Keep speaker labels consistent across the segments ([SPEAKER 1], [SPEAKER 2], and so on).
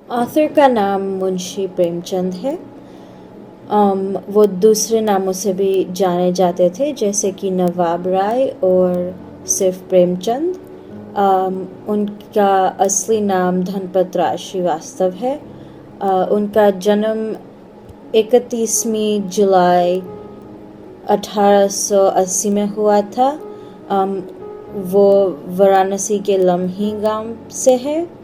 [SPEAKER 1] Author का नाम मुंशी प्रेमचंद है। वो दूसरे नामों से भी जाने जाते थे, जैसे कि नवाब राय और सिर्फ प्रेमचंद। उनका असली नाम धनपत राय श्रीवास्तव है। उनका जन्म 31 जुलाई 1880 में हुआ था। वो वाराणसी के लम्ही गांव से है।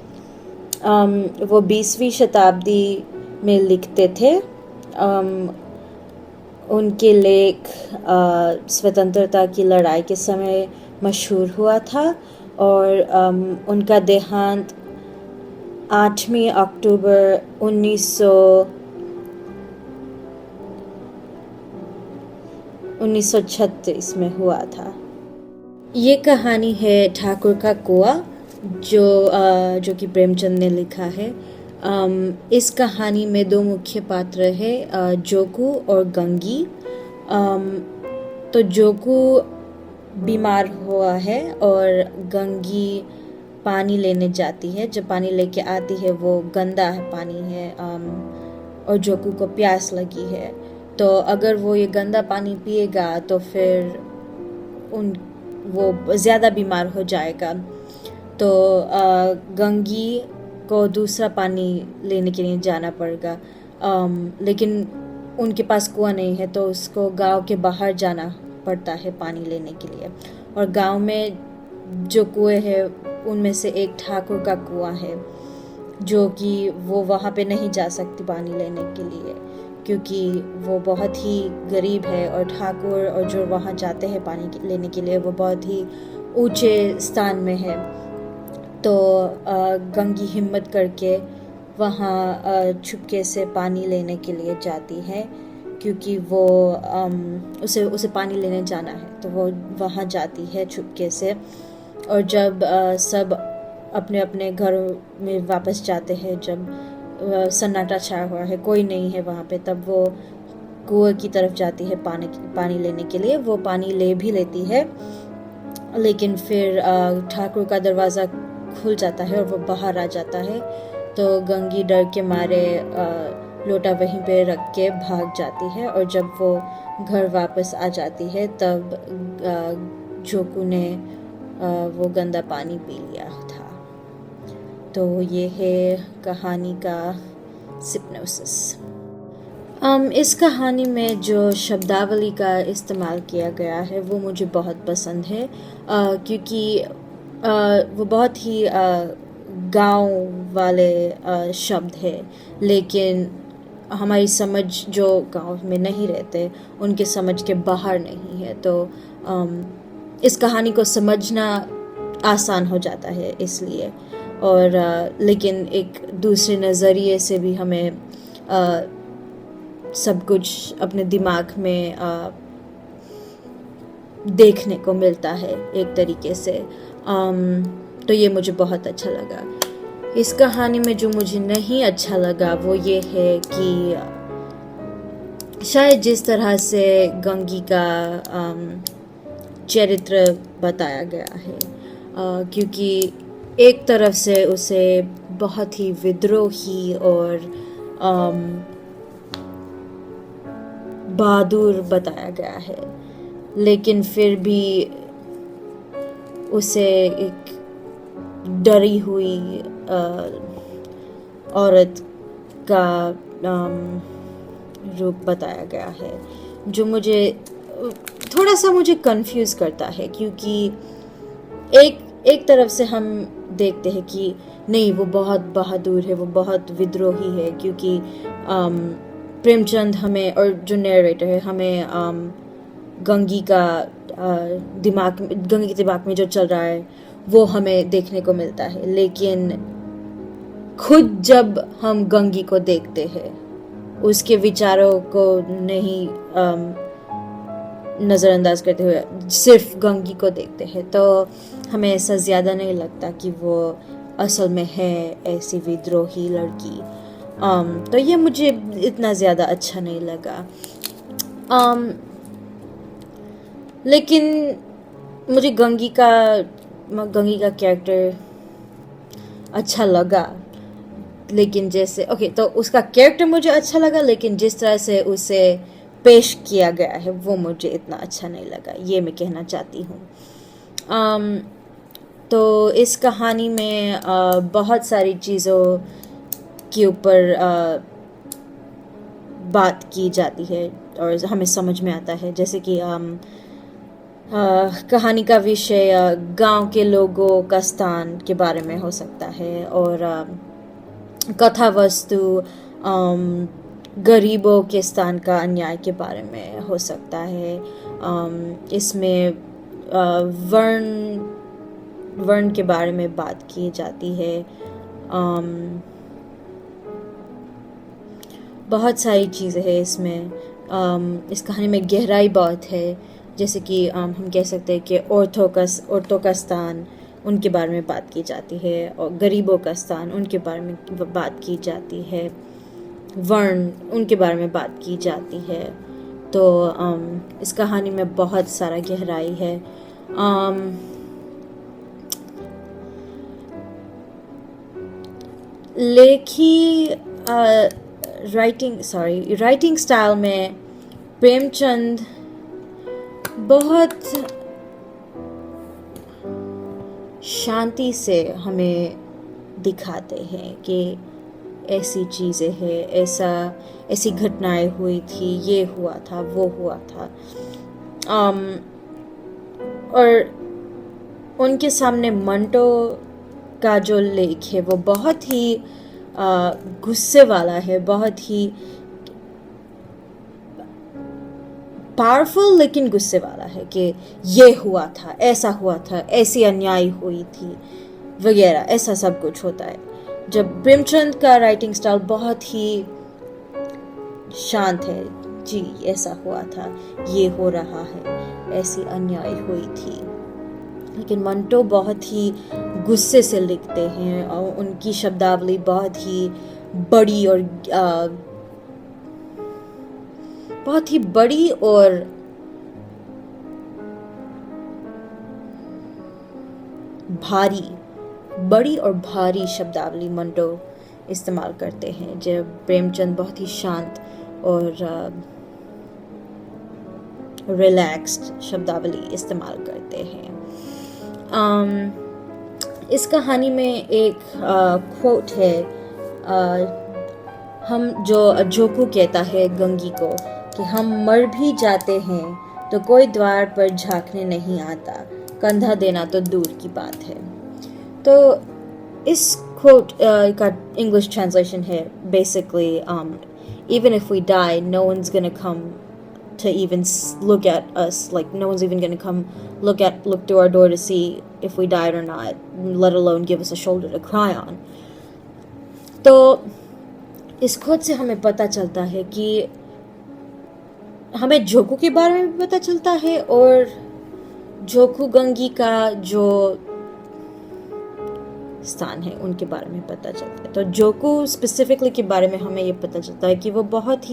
[SPEAKER 1] वो 20वीं शताब्दी में लिखते थे। उनके लेख स्वतंत्रता की लड़ाई के समय मशहूर हुआ था और उनका देहांत 8 अक्टूबर 1936 में हुआ था। ये कहानी है ठाकुर का कुआं, जो कि प्रेमचंद ने लिखा है। इस कहानी में दो मुख्य पात्र हैं, जोकू और गंगी। तो जोकू बीमार हुआ है और गंगी पानी लेने जाती है। जब पानी लेके आती है वो गंदा है पानी है, और जोकू को प्यास लगी है। तो अगर वो ये गंदा पानी पिएगा तो फिर वो ज़्यादा बीमार हो जाएगा। तो गंगी को दूसरा पानी लेने के लिए जाना पड़ेगा, लेकिन उनके पास कुआं नहीं है, तो उसको गांव के बाहर जाना पड़ता है पानी लेने के लिए। और गांव में जो कुएं हैं उनमें से एक ठाकुर का कुआं है, जो कि वो वहाँ पे नहीं जा सकती पानी लेने के लिए, क्योंकि वो बहुत ही गरीब है। और ठाकुर और जो वहाँ जाते हैं पानी लेने के लिए वो बहुत ही ऊंचे स्थान में है। तो गंगी हिम्मत करके वहाँ छुपके से पानी लेने के लिए जाती है, क्योंकि वो उसे पानी लेने जाना है। तो वो वहाँ जाती है छुपके से। और जब सब अपने अपने घरों में वापस जाते हैं, जब सन्नाटा छाया हुआ है, कोई नहीं है वहाँ पे, तब वो कुएं की तरफ जाती है पानी लेने के लिए। वो पानी ले भी लेती है, लेकिन फिर ठाकुर का दरवाज़ा खुल जाता है और वो बाहर आ जाता है। तो गंगी डर के मारे लोटा वहीं पे रख के भाग जाती है। और जब वो घर वापस आ जाती है तब जोकू ने वो गंदा पानी पी लिया था। तो ये है कहानी का सिप्नोसिस। इस कहानी में जो शब्दावली का इस्तेमाल किया गया है वो मुझे बहुत पसंद है, क्योंकि वो बहुत ही गांव वाले शब्द है, लेकिन हमारी समझ जो गांव में नहीं रहते उनके समझ के बाहर नहीं है। तो इस कहानी को समझना आसान हो जाता है इसलिए। और लेकिन एक दूसरे नज़रिए से भी हमें सब कुछ अपने दिमाग में देखने को मिलता है एक तरीके से। तो ये मुझे बहुत अच्छा लगा। इस कहानी में जो मुझे नहीं अच्छा लगा वो ये है कि शायद जिस तरह से गंगी का चरित्र बताया गया है, क्योंकि एक तरफ से उसे बहुत ही विद्रोही और बहादुर बताया गया है, लेकिन फिर भी उसे एक डरी हुई औरत का रूप बताया गया है, जो मुझे थोड़ा सा कंफ्यूज करता है। क्योंकि एक तरफ से हम देखते हैं कि नहीं, वो बहुत बहादुर है, वो बहुत विद्रोही है, क्योंकि प्रेमचंद हमें, और जो नरेटर है, हमें गंगी के दिमाग में जो चल रहा है वो हमें देखने को मिलता है। लेकिन खुद जब हम गंगी को देखते हैं, उसके विचारों को नहीं नज़रअंदाज करते हुए सिर्फ गंगी को देखते हैं, तो हमें ऐसा ज़्यादा नहीं लगता कि वो असल में है ऐसी विद्रोही लड़की। तो ये मुझे इतना ज़्यादा अच्छा नहीं लगा। लेकिन मुझे गंगी का कैरेक्टर अच्छा लगा, लेकिन जैसे ओके तो उसका कैरेक्टर मुझे अच्छा लगा, लेकिन जिस तरह से उसे पेश किया गया है वो मुझे इतना अच्छा नहीं लगा, ये मैं कहना चाहती हूँ। तो इस कहानी में बहुत सारी चीज़ों के ऊपर बात की जाती है और हमें समझ में आता है, जैसे कि कहानी का विषय गांव के लोगों का स्थान के बारे में हो सकता है, और कथा वस्तु गरीबों के स्थान का अन्याय के बारे में हो सकता है। इसमें वर्ण के बारे में बात की जाती है। बहुत सारी चीज़ें हैं इसमें। इस कहानी में गहराई बहुत है, जैसे कि हम कह सकते हैं कि औरतों का स्थान, उनके बारे में बात की जाती है, और गरीबों का स्थान, उनके बारे में बात की जाती है, वर्ण, उनके बारे में बात की जाती है। तो इस कहानी में बहुत सारा गहराई है। राइटिंग स्टाइल में प्रेमचंद बहुत शांति से हमें दिखाते हैं कि ऐसी चीज़ें हैं, ऐसी घटनाएं हुई थी, ये हुआ था, वो हुआ था। और उनके सामने मंटो का जो लेख है वो बहुत ही गुस्से वाला है, बहुत ही पावरफुल लेकिन गुस्से वाला है कि ये हुआ था, ऐसा हुआ था, ऐसी अन्याय हुई थी वगैरह, ऐसा सब कुछ होता है। जब प्रेमचंद का राइटिंग स्टाइल बहुत ही शांत है, जी ऐसा हुआ था, ये हो रहा है, ऐसी अन्याय हुई थी। लेकिन मंटो बहुत ही गुस्से से लिखते हैं और उनकी शब्दावली बहुत ही बड़ी और भारी शब्दावली मंटो इस्तेमाल करते हैं, जब प्रेमचंद बहुत ही शांत और रिलैक्स्ड शब्दावली इस्तेमाल करते हैं। इस कहानी में एक क्वोट है, जोकू कहता है गंगी को कि हम मर भी जाते हैं तो कोई द्वार पर झांकने नहीं आता, कंधा देना तो दूर की बात है। तो इस क्वोट का इंग्लिश ट्रांसलेशन है basically even if we die, no one's gonna come to even look at us, like no one's even gonna come look through our door to see if we died or not, let alone give us a shoulder to cry on. तो इस खोज से हमें पता चलता है कि हमें जोकू के बारे में भी पता चलता है, और जोकू गंगी का जो स्थान है उनके बारे में पता चलता है। तो जोकू स्पेसिफिकली के बारे में हमें ये पता चलता है कि वो बहुत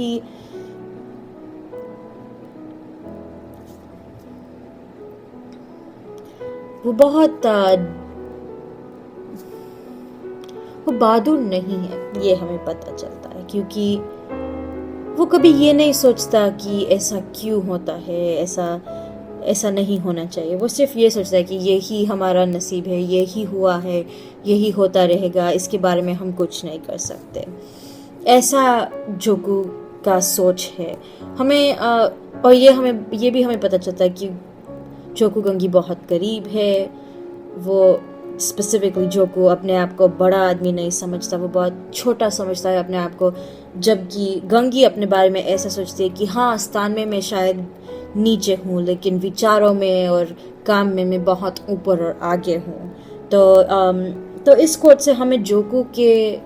[SPEAKER 1] वो बहादुर नहीं है, ये हमें पता चलता है, क्योंकि वो कभी ये नहीं सोचता कि ऐसा क्यों होता है, ऐसा नहीं होना चाहिए। वो सिर्फ ये सोचता है कि यही हमारा नसीब है, यही हुआ है, यही होता रहेगा, इसके बारे में हम कुछ नहीं कर सकते। ऐसा जोकू का सोच है हमें। और ये भी हमें पता चलता है कि जोकू गंगी बहुत गरीब है। वो स्पेसिफिकली जोकू अपने आप को बड़ा आदमी नहीं समझता, वो बहुत छोटा समझता है अपने आप को, जबकि गंगी अपने बारे में ऐसा सोचती है कि हाँ, स्थान में मैं शायद नीचे हूँ, लेकिन विचारों में और काम में मैं बहुत ऊपर और आगे हूँ। तो इस कोट से हमें जोकू के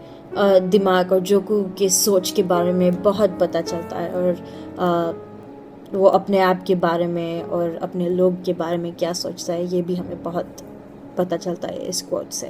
[SPEAKER 1] दिमाग और जोकू के सोच के बारे में बहुत पता चलता है, और वो अपने आप के बारे में और अपने लोग के बारे में क्या सोचता है, ये भी हमें बहुत पता चलता है इस कोट से।